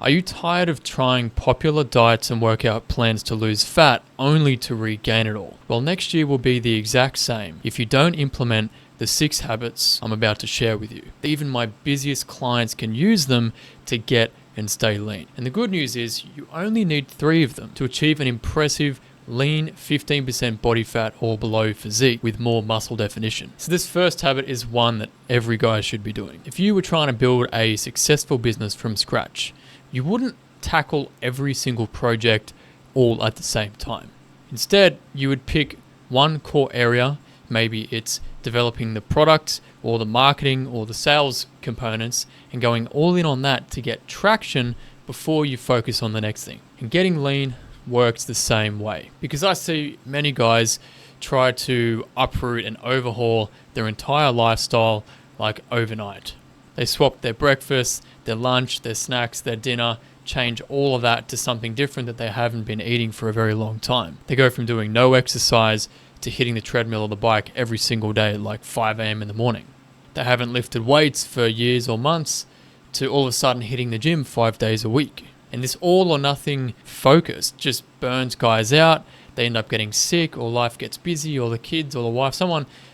Are you tired of trying popular diets and workout plans to lose fat only to regain it all? Well, next year will be the exact same if you don't implement the 6 habits I'm about to share with you. Even my busiest clients can use them to get and stay lean. And the good news is you only need 3 of them to achieve an impressive lean 15% body fat or below physique with more muscle definition. So this first habit is one that every guy should be doing. If you were trying to build a successful business from scratch, you wouldn't tackle every single project all at the same time. Instead, you would pick one core area. Maybe it's developing the product or the marketing or the sales components and going all in on that to get traction before you focus on the next thing. And getting lean works the same way, because I see many guys try to uproot and overhaul their entire lifestyle like overnight. They swap their breakfast, their lunch, their snacks, their dinner, change all of that to something different that they haven't been eating for a very long time. They go from doing no exercise to hitting the treadmill or the bike every single day at like 5 a.m. in the morning. They haven't lifted weights for years or months to all of a sudden hitting the gym 5 days a week. And this all or nothing focus just burns guys out. They end up getting sick, or life gets busy, or the kids or the wife,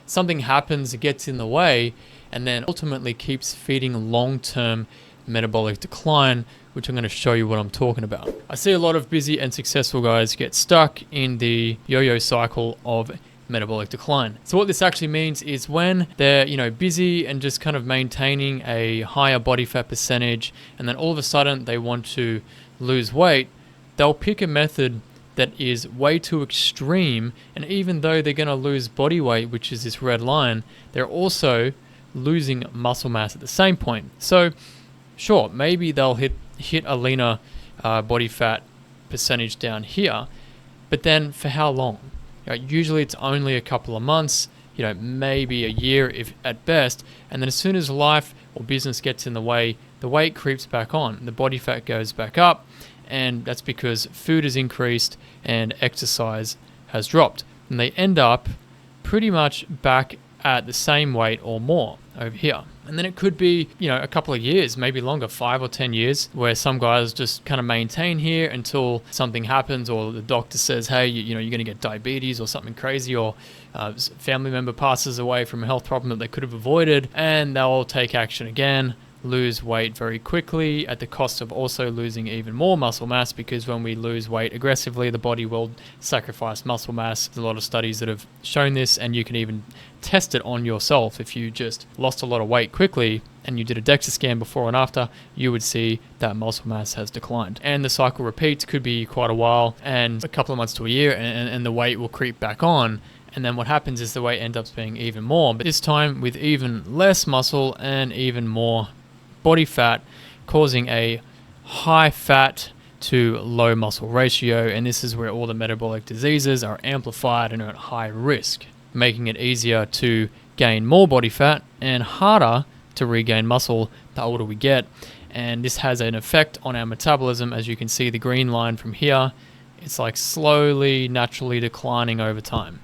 something happens, it gets in the way, and then ultimately keeps feeding long-term metabolic decline, which I'm going to show you what I'm talking about. I see a lot of busy and successful guys get stuck in the yo-yo cycle of metabolic decline. So what this actually means is when they're, busy and just kind of maintaining a higher body fat percentage, and then all of a sudden they want to lose weight, they'll pick a method that is way too extreme, and even though they're going to lose body weight, which is this red line, they're also losing muscle mass at the same point. So sure, maybe they'll hit a leaner body fat percentage down here, but then for how long? Usually it's only a couple of months, maybe a year if at best, and then as soon as life or business gets in the way, the weight creeps back on, the body fat goes back up, and that's because food has increased and exercise has dropped, and they end up pretty much back at the same weight or more over here. And then it could be, a couple of years, maybe longer, 5 or 10 years, where some guys just kind of maintain here until something happens, or the doctor says, hey, you're going to get diabetes or something crazy, or a family member passes away from a health problem that they could have avoided, and they'll take action again, lose weight very quickly at the cost of also losing even more muscle mass, because when we lose weight aggressively, the body will sacrifice muscle mass. There's a lot of studies that have shown this, and you can even test it on yourself. If you just lost a lot of weight quickly and you did a DEXA scan before and after, you would see that muscle mass has declined. And the cycle repeats, could be quite a while, and a couple of months to a year, and the weight will creep back on. And then what happens is the weight ends up being even more, but this time with even less muscle and even more body fat, causing a high fat to low muscle ratio. And this is where all the metabolic diseases are amplified and are at high risk, making it easier to gain more body fat and harder to regain muscle the older we get. And this has an effect on our metabolism. As you can see, the green line from here, it's like slowly, naturally declining over time.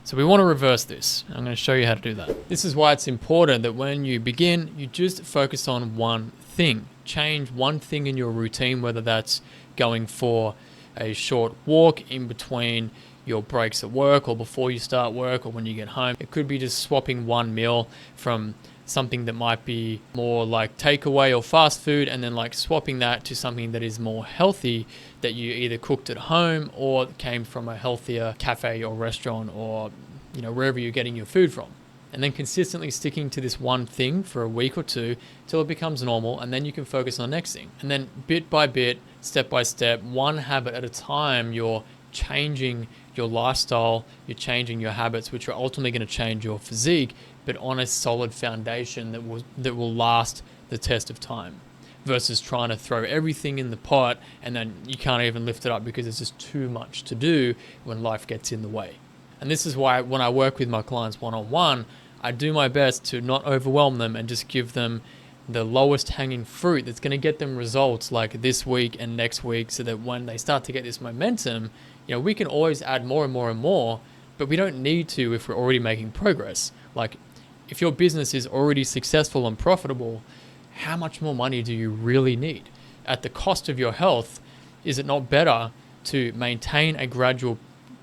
So we want to reverse this. I'm going to show you how to do that. This is why it's important that when you begin, you just focus on one thing. Change one thing in your routine, whether that's going for a short walk in between your breaks at work, or before you start work, or when you get home. It could be just swapping one meal from something that might be more like takeaway or fast food, and then like swapping that to something that is more healthy, that you either cooked at home or came from a healthier cafe or restaurant, or wherever you're getting your food from. And then consistently sticking to this one thing for a week or two till it becomes normal, and then you can focus on the next thing. And then bit by bit, step by step, one habit at a time, you're changing your lifestyle, you're changing your habits, which are ultimately going to change your physique, but on a solid foundation that will last the test of time, versus trying to throw everything in the pot and then you can't even lift it up because there's just too much to do when life gets in the way. And this is why when I work with my clients one-on-one, I do my best to not overwhelm them and just give them the lowest hanging fruit that's going to get them results like this week and next week, so that when they start to get this momentum, we can always add more and more and more, but we don't need to if we're already making progress. Like, if your business is already successful and profitable, how much more money do you really need? at the cost of your health, is it not better to maintain a gradual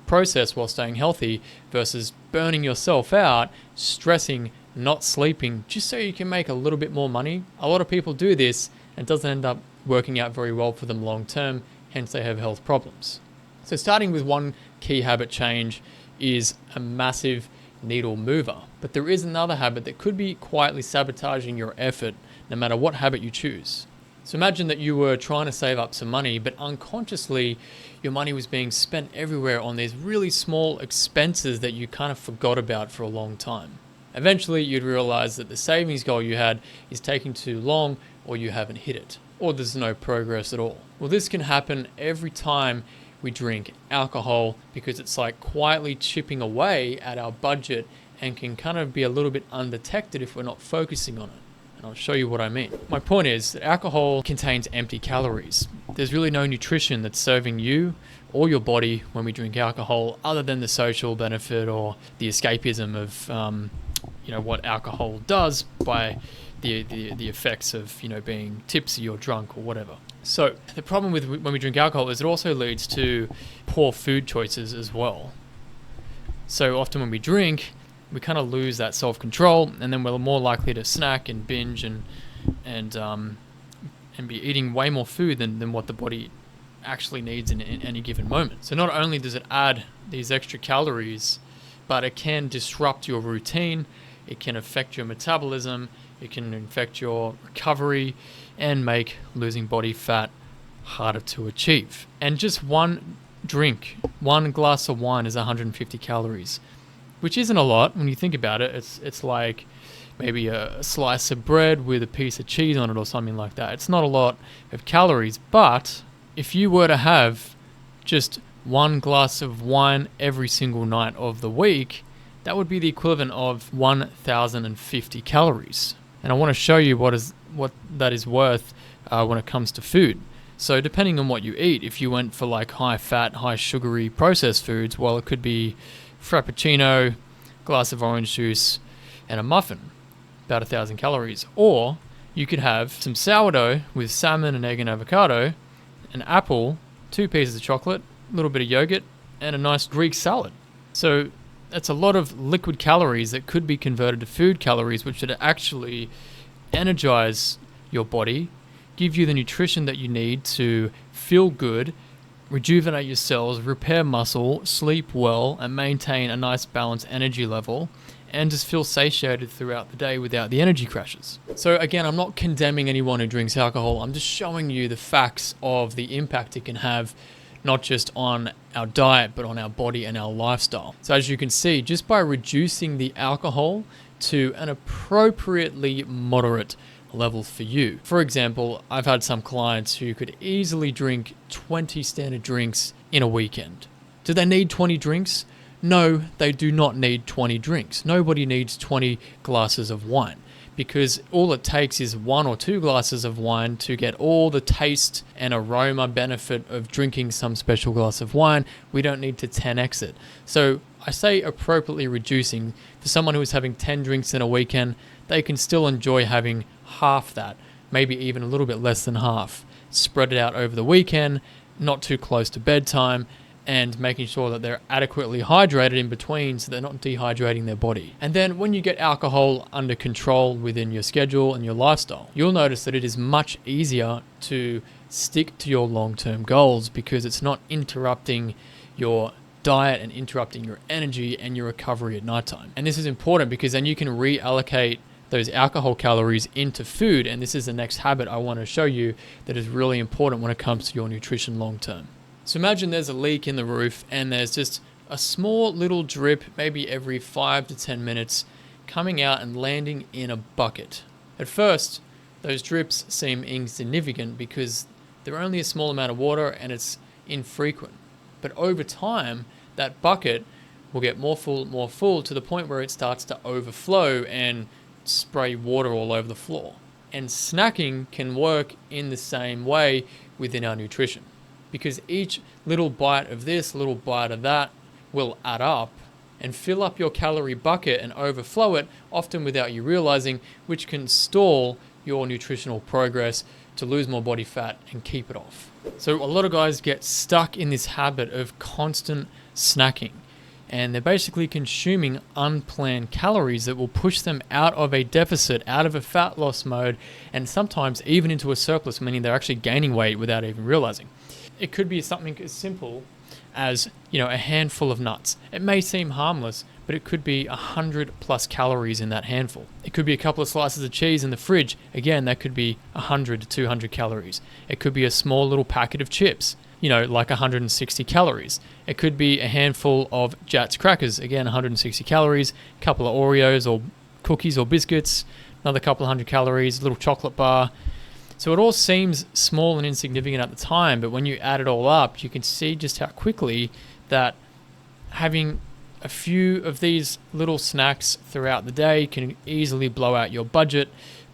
process while staying healthy versus burning yourself out, stressing, not sleeping, just so you can make a little bit more money? A lot of people do this and it doesn't end up working out very well for them long term, hence they have health problems. So starting with one key habit change is a massive needle mover. But there is another habit that could be quietly sabotaging your effort no matter what habit you choose. So imagine that you were trying to save up some money, but unconsciously your money was being spent everywhere on these really small expenses that you kind of forgot about for a long time. Eventually you'd realize that the savings goal you had is taking too long, or you haven't hit it, or there's no progress at all. Well, this can happen every time we drink alcohol, because it's like quietly chipping away at our budget and can kind of be a little bit undetected if we're not focusing on it. And I'll show you what I mean. My point is that alcohol contains empty calories. There's really no nutrition that's serving you or your body when we drink alcohol, other than the social benefit or the escapism of what alcohol does by the effects of being tipsy or drunk or whatever. So the problem with when we drink alcohol is it also leads to poor food choices as well. So often when we drink, we kind of lose that self-control, and then we're more likely to snack and binge and be eating way more food than what the body actually needs in any given moment. So not only does it add these extra calories, but it can disrupt your routine, it can affect your metabolism, it can affect your recovery, and make losing body fat harder to achieve. And just one glass of wine is 150 calories, which isn't a lot when you think about it. It's like maybe a slice of bread with a piece of cheese on it or something like that. It's not a lot of calories, but if you were to have just one glass of wine every single night of the week, that would be the equivalent of 1,050 calories. And I want to show you what that is worth when it comes to food. So depending on what you eat, if you went for like high fat, high sugary processed foods, well, it could be frappuccino, glass of orange juice, and a muffin, about 1,000 calories. Or you could have some sourdough with salmon and egg and avocado, an apple, 2 pieces of chocolate, a little bit of yogurt, and a nice Greek salad. So that's a lot of liquid calories that could be converted to food calories, which would actually energize your body, give you the nutrition that you need to feel good, rejuvenate your cells, repair muscle, sleep well, and maintain a nice balanced energy level, and just feel satiated throughout the day without the energy crashes. So again, I'm not condemning anyone who drinks alcohol. I'm just showing you the facts of the impact it can have, not just on our diet, but on our body and our lifestyle. So as you can see, just by reducing the alcohol to an appropriately moderate level for you. For example, I've had some clients who could easily drink 20 standard drinks in a weekend. Do they need 20 drinks? No, they do not need 20 drinks. Nobody needs 20 glasses of wine, because all it takes is 1 or 2 glasses of wine to get all the taste and aroma benefit of drinking some special glass of wine. We don't need to 10x it. So I say appropriately reducing. For someone who is having 10 drinks in a weekend, they can still enjoy having half that, maybe even a little bit less than half. Spread it out over the weekend, not too close to bedtime, and making sure that they're adequately hydrated in between so they're not dehydrating their body. And then when you get alcohol under control within your schedule and your lifestyle, you'll notice that it is much easier to stick to your long-term goals, because it's not interrupting your diet and interrupting your energy and your recovery at nighttime. And this is important because then you can reallocate those alcohol calories into food. And this is the next habit I want to show you that is really important when it comes to your nutrition long term. So imagine there's a leak in the roof and there's just a small little drip, maybe every 5 to 10 minutes, coming out and landing in a bucket. At first, those drips seem insignificant because they're only a small amount of water and it's infrequent. But over time, that bucket will get more full to the point where it starts to overflow and spray water all over the floor. And snacking can work in the same way within our nutrition, because each little bite of this, little bite of that will add up and fill up your calorie bucket and overflow it, often without you realizing, which can stall your nutritional progress, to lose more body fat and keep it off. So a lot of guys get stuck in this habit of constant snacking, and they're basically consuming unplanned calories that will push them out of a deficit, out of a fat loss mode, and sometimes even into a surplus, meaning they're actually gaining weight without even realizing. It could be something as simple as, a handful of nuts. It may seem harmless, but it could be 100+ calories in that handful. It could be a couple of slices of cheese in the fridge. Again, that could be 100 to 200 calories. It could be a small little packet of chips, like 160 calories. It could be a handful of Jatz crackers, again, 160 calories, a couple of Oreos or cookies or biscuits, another couple of 100 calories, a little chocolate bar. So it all seems small and insignificant at the time, but when you add it all up, you can see just how quickly that having a few of these little snacks throughout the day can easily blow out your budget,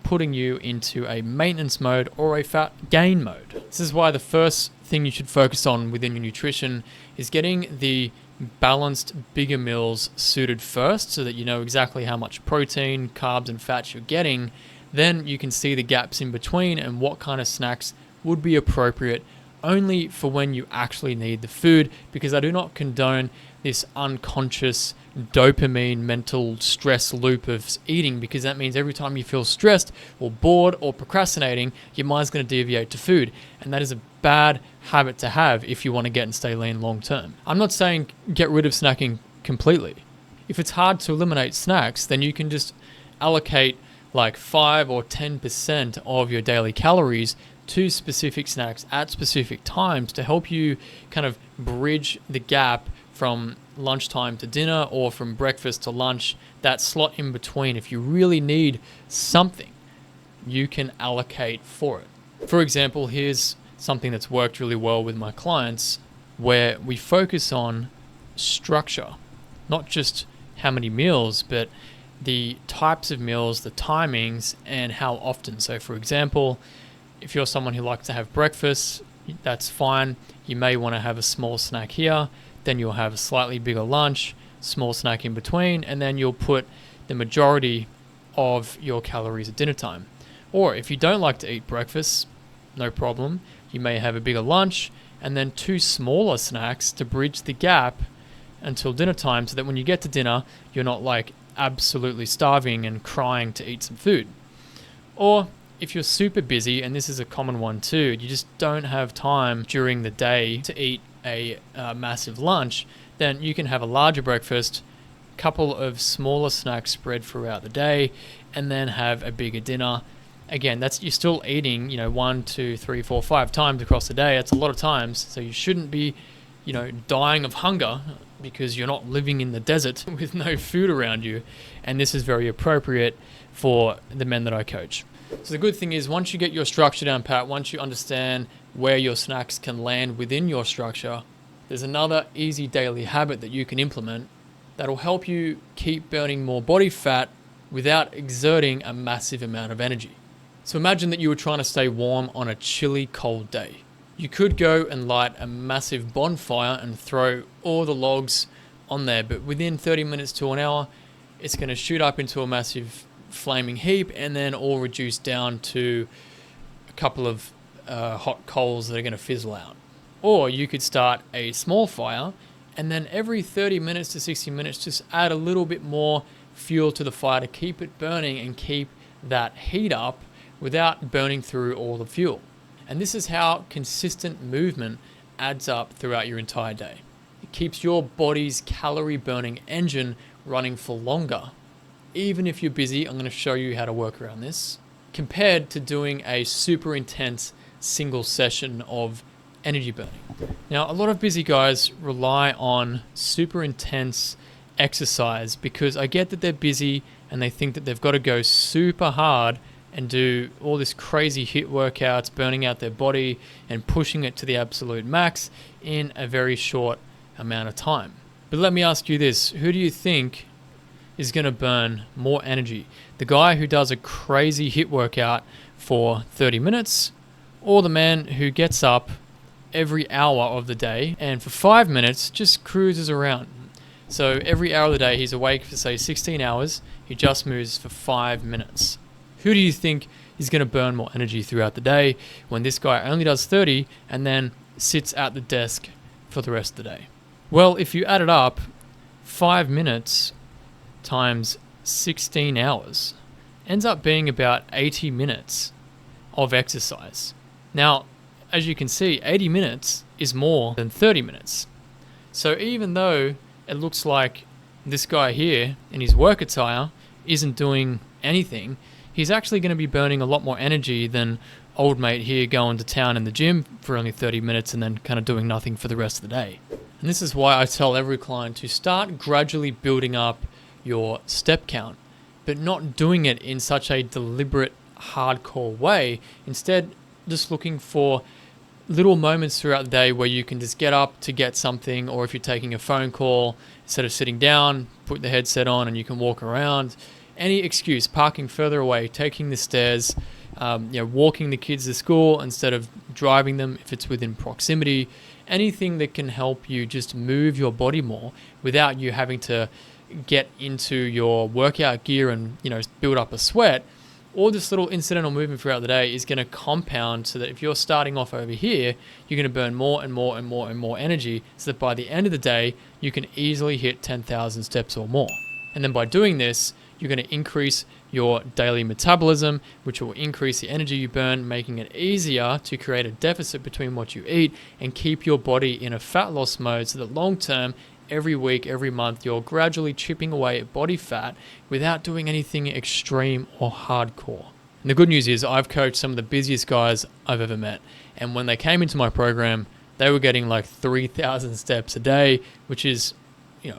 putting you into a maintenance mode or a fat gain mode. This is why the first thing you should focus on within your nutrition is getting the balanced, bigger meals suited first, so that you know exactly how much protein, carbs, and fats you're getting. Then you can see the gaps in between and what kind of snacks would be appropriate only for when you actually need the food, because I do not condone this unconscious dopamine mental stress loop of eating, because that means every time you feel stressed or bored or procrastinating, your mind's going to deviate to food, and that is a bad habit to have if you want to get and stay lean long term. I'm not saying get rid of snacking completely. If it's hard to eliminate snacks, then you can just allocate like 5 or 10% of your daily calories to specific snacks at specific times to help you kind of bridge the gap from lunchtime to dinner or from breakfast to lunch, that slot in between. If you really need something, you can allocate for it. For example, here's something that's worked really well with my clients, where we focus on structure, not just how many meals, but the types of meals, the timings, and how often. So for example, if you're someone who likes to have breakfast, that's fine. You may want to have a small snack here, then you'll have a slightly bigger lunch, small snack in between, and then you'll put the majority of your calories at dinner time. Or if you don't like to eat breakfast, no problem. You may have a bigger lunch and then 2 smaller snacks to bridge the gap until dinner time, so that when you get to dinner, you're not like absolutely starving and crying to eat some food. Or if you're super busy, and this is a common one too, you just don't have time during the day to eat a massive lunch, then you can have a larger breakfast, couple of smaller snacks spread throughout the day, and then have a bigger dinner. Again, you're still eating, 1, 2, 3, 4, 5 times across the day. That's a lot of times. So you shouldn't be, dying of hunger because you're not living in the desert with no food around you. And this is very appropriate for the men that I coach. So the good thing is, once you get your structure down pat, once you understand where your snacks can land within your structure, there's another easy daily habit that you can implement that'll help you keep burning more body fat without exerting a massive amount of energy. So imagine that you were trying to stay warm on a chilly, cold day. You could go and light a massive bonfire and throw all the logs on there, but within 30 minutes to an hour, it's going to shoot up into a massive flaming heap and then all reduce down to a couple of hot coals that are going to fizzle out. Or you could start a small fire and then every 30 minutes to 60 minutes just add a little bit more fuel to the fire to keep it burning and keep that heat up without burning through all the fuel. And this is how consistent movement adds up throughout your entire day. It keeps your body's calorie burning engine running for longer. Even if you're busy, I'm going to show you how to work around this, compared to doing a super intense single session of energy burning. Now, a lot of busy guys rely on super intense exercise because I get that they're busy and they think that they've got to go super hard and do all this crazy HIIT workouts, burning out their body and pushing it to the absolute max in a very short amount of time. But let me ask you this, who do you think is going to burn more energy? The guy who does a crazy HIIT workout for 30 minutes or the man who gets up every hour of the day and for 5 minutes just cruises around? So every hour of the day he's awake for say 16 hours, he just moves for 5 minutes. Who do you think he's going to burn more energy throughout the day, when this guy only does 30 and then sits at the desk for the rest of the day. Well, if you add it up, 5 minutes times 16 hours ends up being about 80 minutes of exercise. Now, as you can see, 80 minutes is more than 30 minutes. So even though it looks like this guy here in his work attire isn't doing anything, he's actually going to be burning a lot more energy than old mate here going to town in the gym for only 30 minutes and then kind of doing nothing for the rest of the day. And this is why I tell every client to start gradually building up your step count, but not doing it in such a deliberate, hardcore way. Instead, just looking for little moments throughout the day where you can just get up to get something, or if you're taking a phone call, instead of sitting down, put the headset on and you can walk around. Any excuse, parking further away, taking the stairs, walking the kids to school instead of driving them if it's within proximity. Anything that can help you just move your body more without you having to get into your workout gear and build up a sweat. All this little incidental movement throughout the day is going to compound so that if you're starting off over here, you're going to burn more and more and more and more energy, so that by the end of the day, you can easily hit 10,000 steps or more. And then by doing this, you're going to increase your daily metabolism, which will increase the energy you burn, making it easier to create a deficit between what you eat and keep your body in a fat loss mode, so that long term, every week, every month, you're gradually chipping away at body fat without doing anything extreme or hardcore. And the good news is I've coached some of the busiest guys I've ever met. And when they came into my program, they were getting like 3,000 steps a day, which is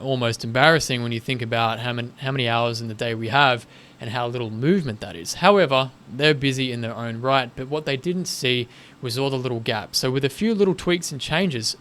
almost embarrassing when you think about how many hours in the day we have and how little movement that is. However, they're busy in their own right, but what they didn't see was all the little gaps. So with a few little tweaks and changes,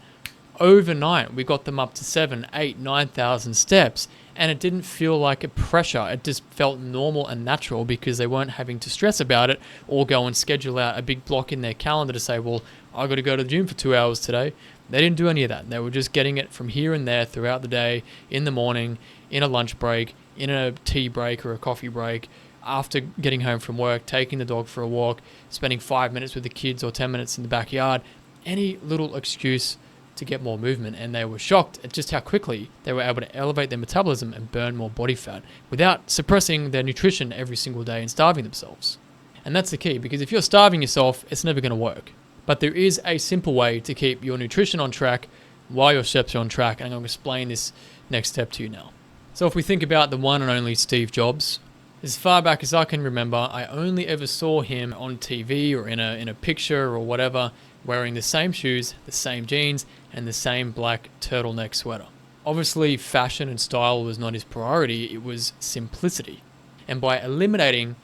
overnight, we got them up to 7, 8, 9,000 steps, and it didn't feel like a pressure. It just felt normal and natural because they weren't having to stress about it or go and schedule out a big block in their calendar to say, well, I got to go to the gym for 2 hours today. They didn't do any of that. They were just getting it from here and there throughout the day, in the morning, in a lunch break, in a tea break or a coffee break, after getting home from work, taking the dog for a walk, spending 5 minutes with the kids or 10 minutes in the backyard, any little excuse to get more movement. And they were shocked at just how quickly they were able to elevate their metabolism and burn more body fat without suppressing their nutrition every single day and starving themselves. And that's the key, because if you're starving yourself, it's never going to work. But there is a simple way to keep your nutrition on track while your steps are on track, and I'm going to explain this next step to you now. So if we think about the one and only Steve Jobs, as far back as I can remember, I only ever saw him on TV or in a picture or whatever, wearing the same shoes, the same jeans, and the same black turtleneck sweater. Obviously, fashion and style was not his priority, it was simplicity. And by eliminating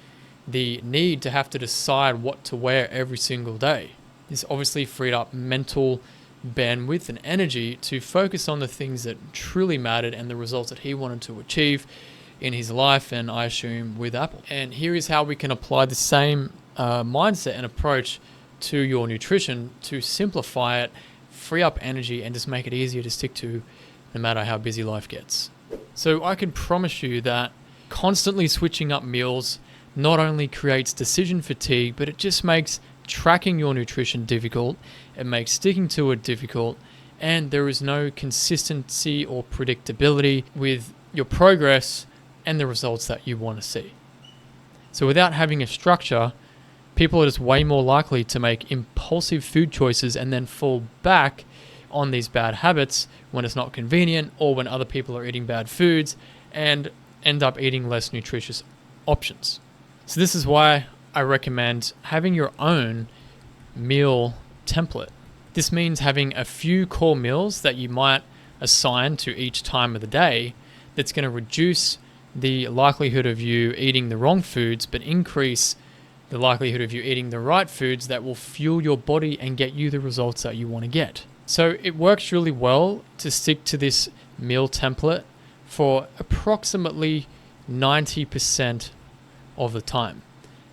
the need to have to decide what to wear every single day, this obviously freed up mental bandwidth and energy to focus on the things that truly mattered and the results that he wanted to achieve in his life, and I assume with Apple. And here is how we can apply the same mindset and approach to your nutrition to simplify it, free up energy, and just make it easier to stick to no matter how busy life gets. So I can promise you that constantly switching up meals not only creates decision fatigue, but it just makes tracking your nutrition difficult, it makes sticking to it difficult, and there is no consistency or predictability with your progress and the results that you want to see. So without having a structure, people are just way more likely to make impulsive food choices and then fall back on these bad habits when it's not convenient or when other people are eating bad foods and end up eating less nutritious options. So this is why I recommend having your own meal template. This means having a few core meals that you might assign to each time of the day that's going to reduce the likelihood of you eating the wrong foods, but increase the likelihood of you eating the right foods that will fuel your body and get you the results that you want to get. So it works really well to stick to this meal template for approximately 90% of the time.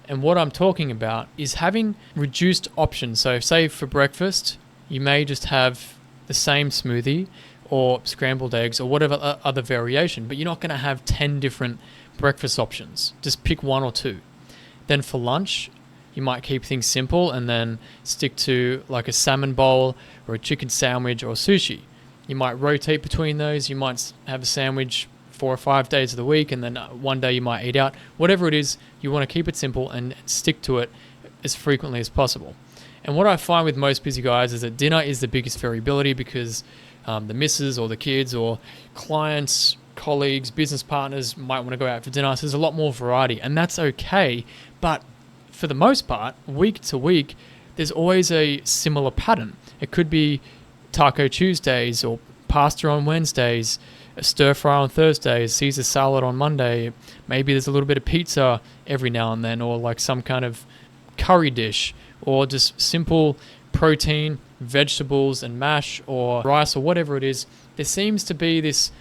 And what I'm talking about is having reduced options. So say for breakfast, you may just have the same smoothie or scrambled eggs or whatever other variation, but you're not going to have 10 different breakfast options. Just pick one or two. Then for lunch, you might keep things simple and then stick to like a salmon bowl or a chicken sandwich or sushi. You might rotate between those. You might have a sandwich 4 or 5 days of the week, and then one day you might eat out. Whatever it is, you want to keep it simple and stick to it as frequently as possible. And what I find with most busy guys is that dinner is the biggest variability because the missus or the kids or clients, colleagues, business partners might want to go out for dinner. So there's a lot more variety, and that's okay. But for the most part, week to week, there's always a similar pattern. It could be Taco Tuesdays or pasta on Wednesdays, a stir fry on Thursdays, Caesar salad on Monday. Maybe there's a little bit of pizza every now and then, or like some kind of curry dish, or just simple protein, vegetables and mash or rice or whatever it is. There seems to be this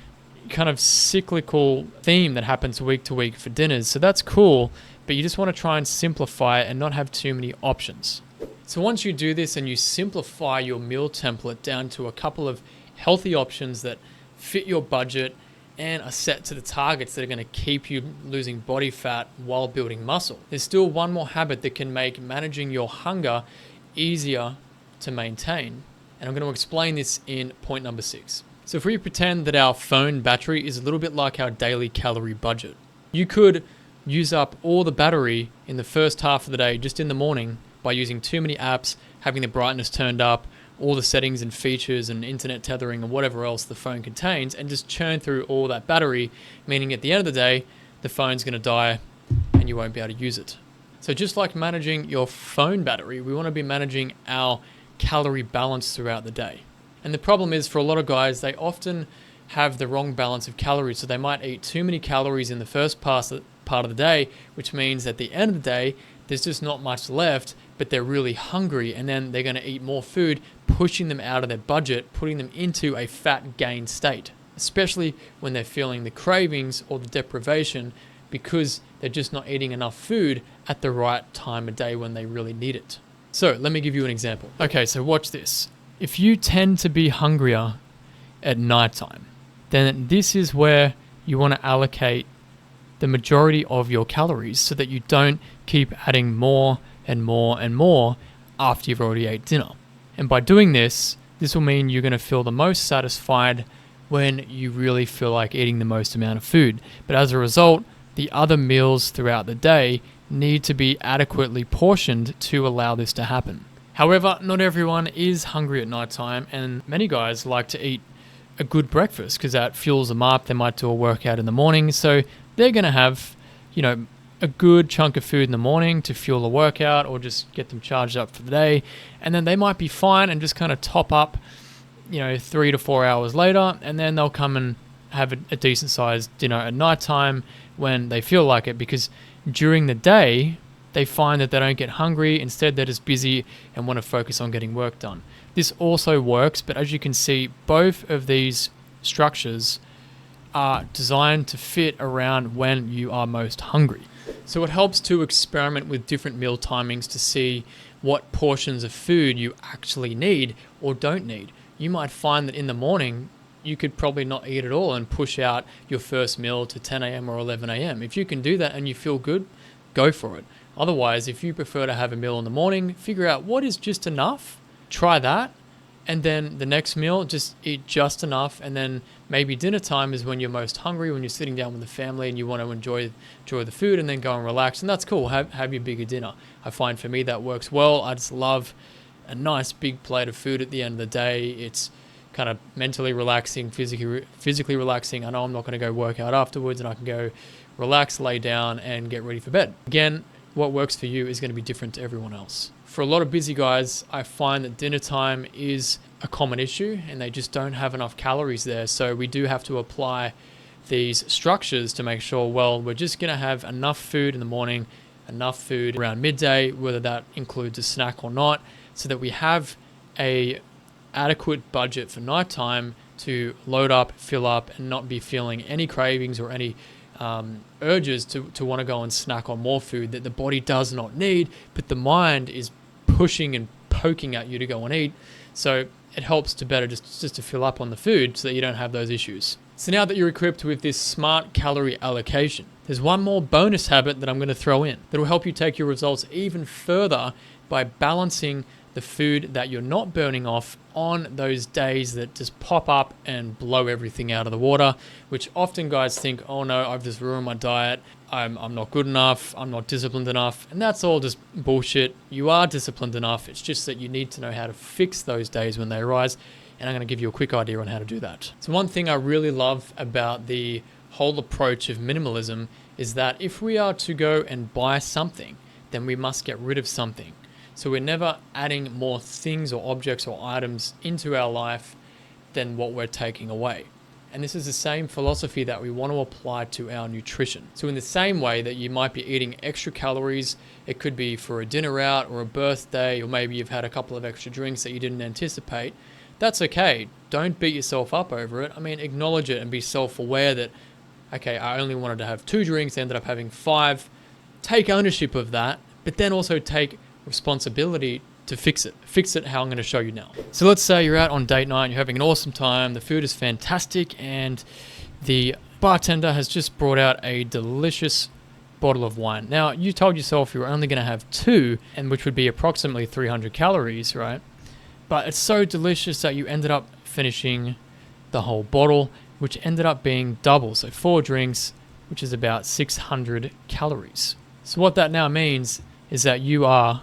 kind of cyclical theme that happens week to week for dinners. So that's cool, but you just want to try and simplify it and not have too many options. So once you do this and you simplify your meal template down to a couple of healthy options that fit your budget and are set to the targets that are going to keep you losing body fat while building muscle, there's still one more habit that can make managing your hunger easier to maintain. And I'm going to explain this in point number 6. So if we pretend that our phone battery is a little bit like our daily calorie budget, you could use up all the battery in the first half of the day just in the morning by using too many apps, having the brightness turned up, all the settings and features and internet tethering and whatever else the phone contains, and just churn through all that battery, meaning at the end of the day, the phone's going to die and you won't be able to use it. So just like managing your phone battery, we want to be managing our calorie balance throughout the day. And the problem is for a lot of guys, they often have the wrong balance of calories. So they might eat too many calories in the first part of the day, which means at the end of the day, there's just not much left, but they're really hungry, and then they're going to eat more food, pushing them out of their budget, putting them into a fat gain state, especially when they're feeling the cravings or the deprivation because they're just not eating enough food at the right time of day when they really need it. So let me give you an example. Okay, so watch this. If you tend to be hungrier at nighttime, then this is where you want to allocate the majority of your calories so that you don't keep adding more and more and more after you've already ate dinner. And by doing this, this will mean you're going to feel the most satisfied when you really feel like eating the most amount of food. But as a result, the other meals throughout the day need to be adequately portioned to allow this to happen. However, not everyone is hungry at nighttime, and many guys like to eat a good breakfast because that fuels them up. They might do a workout in the morning, so they're going to have, a good chunk of food in the morning to fuel the workout or just get them charged up for the day. And then they might be fine and just kind of top up, 3 to 4 hours later, and then they'll come and have a decent sized dinner at nighttime when they feel like it, because during the day, they find that they don't get hungry. Instead, they're just busy and want to focus on getting work done. This also works, but as you can see, both of these structures are designed to fit around when you are most hungry. So it helps to experiment with different meal timings to see what portions of food you actually need or don't need. You might find that in the morning, you could probably not eat at all and push out your first meal to 10 a.m. or 11 a.m. If you can do that and you feel good, go for it. Otherwise, if you prefer to have a meal in the morning, figure out what is just enough, try that, and then the next meal, just eat just enough, and then maybe dinner time is when you're most hungry, when you're sitting down with the family and you want to enjoy the food and then go and relax, and that's cool. Have your bigger dinner. I find for me that works well. I just love a nice big plate of food at the end of the day. It's kind of mentally relaxing, physically relaxing. I know I'm not going to go work out afterwards, and I can go relax, lay down, and get ready for bed. Again, what works for you is going to be different to everyone else. For a lot of busy guys, I find that dinner time is a common issue and they just don't have enough calories there. So we do have to apply these structures to make sure, we're just going to have enough food in the morning, enough food around midday, whether that includes a snack or not, so that we have a adequate budget for nighttime to load up, fill up, and not be feeling any cravings or any urges to want to go and snack on more food that the body does not need, but the mind is pushing and poking at you to go and eat. So it helps to better just to fill up on the food so that you don't have those issues. So now that you're equipped with this smart calorie allocation, There's one more bonus habit that I'm going to throw in that will help you take your results even further by balancing the food that you're not burning off on those days that just pop up and blow everything out of the water, which often guys think, oh no, I've just ruined my diet. I'm not good enough. I'm not disciplined enough. And that's all just bullshit. You are disciplined enough. It's just that you need to know how to fix those days when they arise. And I'm going to give you a quick idea on how to do that. So one thing I really love about the whole approach of minimalism is that if we are to go and buy something, then we must get rid of something. So we're never adding more things or objects or items into our life than what we're taking away. And this is the same philosophy that we want to apply to our nutrition. So in the same way that you might be eating extra calories, it could be for a dinner out or a birthday, or maybe you've had a couple of extra drinks that you didn't anticipate. That's okay. Don't beat yourself up over it. I mean, acknowledge it and be self-aware that, okay, I only wanted to have 2 drinks, ended up having 5. Take ownership of that, but then also take responsibility to fix it. Fix it how I'm going to show you now. So let's say you're out on date night, you're having an awesome time, the food is fantastic, and the bartender has just brought out a delicious bottle of wine. Now, you told yourself you were only going to have 2, and which would be approximately 300 calories, right? But it's so delicious that you ended up finishing the whole bottle, which ended up being double. So 4 drinks, which is about 600 calories. So what that now means is that you are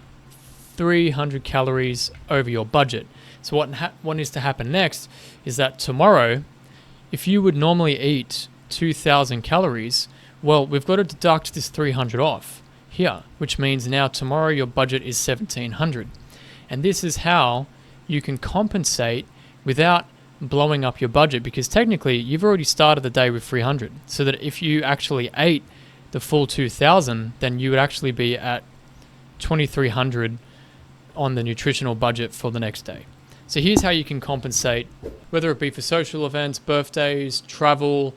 300 calories over your budget. So what needs to happen next is that tomorrow, if you would normally eat 2,000 calories, well, we've got to deduct this 300 off here, which means now tomorrow your budget is 1,700. And this is how you can compensate without blowing up your budget, because technically you've already started the day with 300. So that if you actually ate the full 2,000, then you would actually be at 2,300 on the nutritional budget for the next day. So here's how you can compensate, whether it be for social events, birthdays, travel,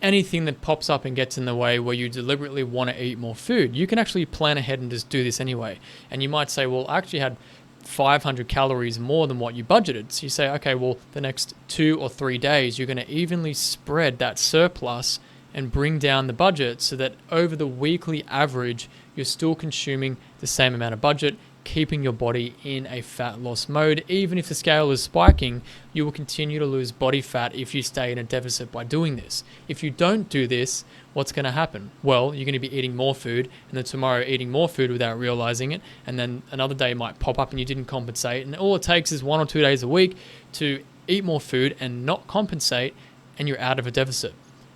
anything that pops up and gets in the way where you deliberately want to eat more food. You can actually plan ahead and just do this anyway. And you might say, well, I actually had 500 calories more than what you budgeted. So you say, okay, well, the next 2 or 3 days, you're going to evenly spread that surplus and bring down the budget so that over the weekly average, you're still consuming the same amount of budget, keeping your body in a fat loss mode. Even if the scale is spiking, you will continue to lose body fat if you stay in a deficit by doing this. If you don't do this, what's going to happen? Well, you're going to be eating more food, and then tomorrow eating more food without realizing it, and then another day might pop up and you didn't compensate, and all it takes is 1 or 2 days a week to eat more food and not compensate, and you're out of a deficit.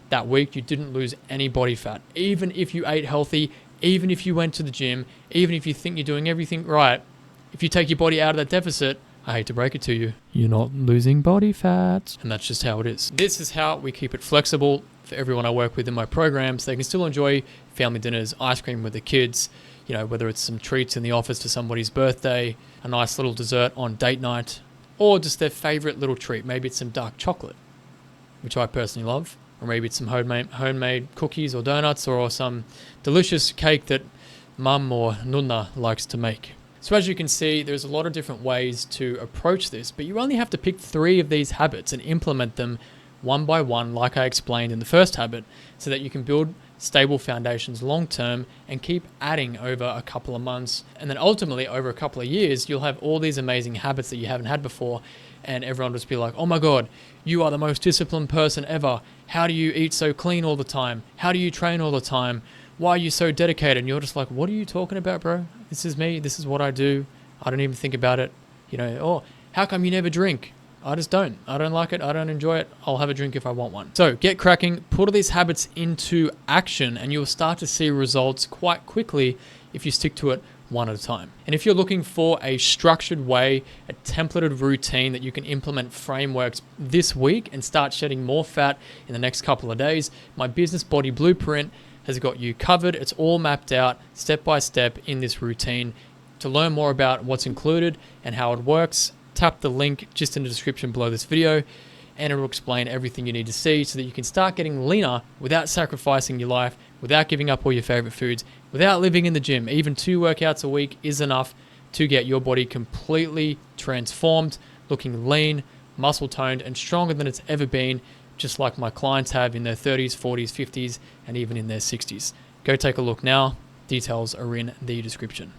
That week you didn't lose any body fat. Even if you ate healthy, even if you went to the gym, even if you think you're doing everything right, if you take your body out of that deficit, I hate to break it to you, you're not losing body fat. And that's just how it is. This is how we keep it flexible for everyone I work with in my programs. They can still enjoy family dinners, ice cream with the kids, whether it's some treats in the office for somebody's birthday, a nice little dessert on date night, or just their favorite little treat. Maybe it's some dark chocolate, which I personally love. Or maybe it's some homemade cookies or donuts, or some delicious cake that mum or nunna likes to make. So as you can see, there's a lot of different ways to approach this, but you only have to pick 3 of these habits and implement them one by one, like I explained in the first habit, so that you can build stable foundations long term and keep adding over a couple of months. And then ultimately over a couple of years, you'll have all these amazing habits that you haven't had before. And everyone will just be like, oh my God, you are the most disciplined person ever. How do you eat so clean all the time? How do you train all the time? Why are you so dedicated? And you're just like, what are you talking about, bro? This is me. This is what I do. I don't even think about it. Oh, how come you never drink? I just don't. I don't like it. I don't enjoy it. I'll have a drink if I want one. So get cracking, put all these habits into action, and you'll start to see results quite quickly if you stick to it one at a time. And if you're looking for a structured way, a templated routine that you can implement frameworks this week and start shedding more fat in the next couple of days, my business body blueprint has got you covered. It's all mapped out step by step in this routine. To learn more about what's included and how it works, tap the link just in the description below this video, and it will explain everything you need to see so that you can start getting leaner without sacrificing your life, without giving up all your favorite foods, without living in the gym. Even 2 workouts a week is enough to get your body completely transformed, looking lean, muscle toned, and stronger than it's ever been just like my clients have in their 30s, 40s, 50s, and even in their 60s. Go take a look now. Details are in the description.